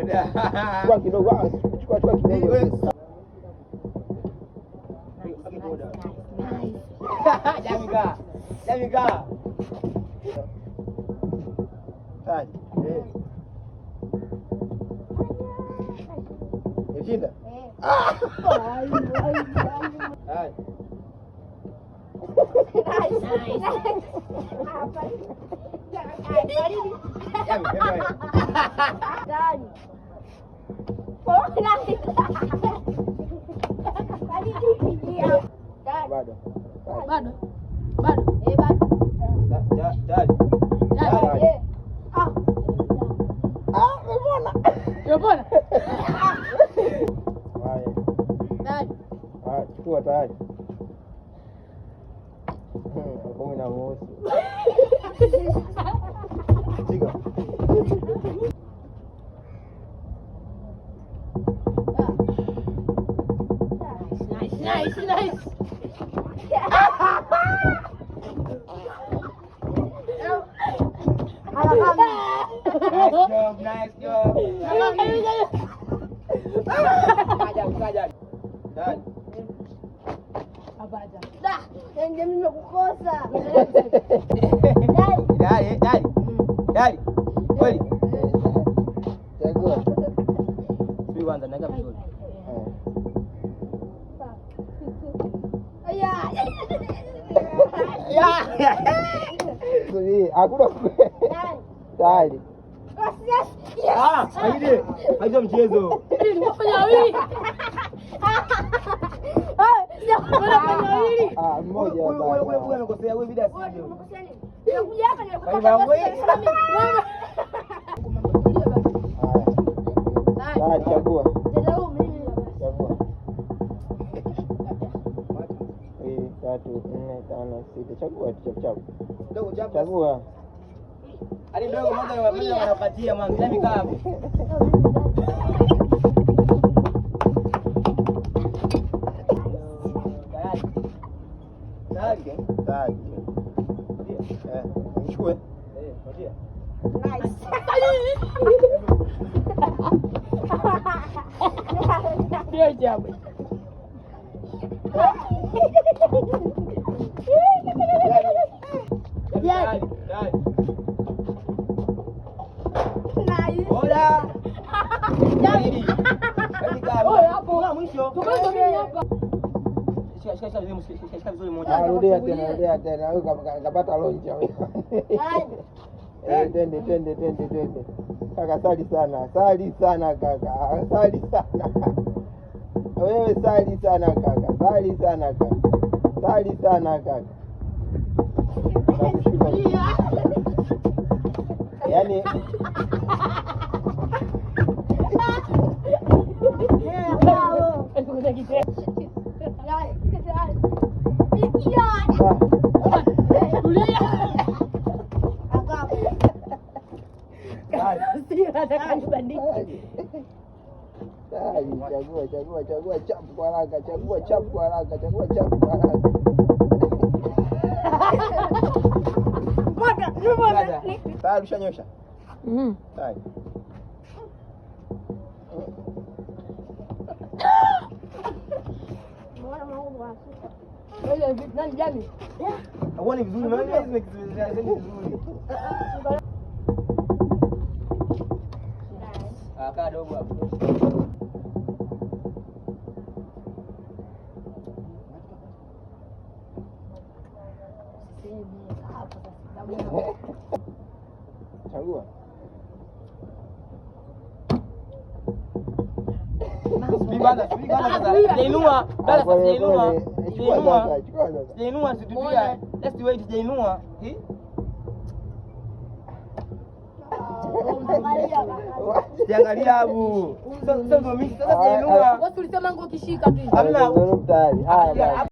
Chukua kidogo. Chukua kidogo. Jamika. Tani. Shinda. Hai. Chukua tayari. Kumi na moja. Tiga. Nice. Nice job. Kaja. Dad. Abaja. Dah, ndio mimi nimekukosa. Dad. Kweli. Chagua. Sio kwanza naika vizuri. Hakuna tayari. Haija mchezo. Mmoja wewe amekosea wewe bila sio. Nimekuja hapa nilikupa. Chagua. Chagua. 1, 2, 3, 4, 5, 6. Chagua chap. Chagua. Hadi ndogo mmoja wanapatia mwanzo. Mimi kaa hapo. Tayari. Chukue. Ngoja. Nice. Ndio jambo. Hola. Jadi. Hapo mwisho. Tumeanza mimi hapa. Rudia tena. Wewe kapata lonja wewe. Twende. Kaka sali sana kaka. Sali sana. Wewe sali sana kaka. Yaani chagua chapu kwa haraka. Tayari ushanyosha? Tayari. Nani jani? Huoni vizuri maana hizi vizuri. Kaa dogo hapo. Chagua. Sasa. Jainua situtia. Let's wait jainua. Siangalia hapo. Sasa jainua. Watu ulisema ngo kishika tu. Hamna. Haya.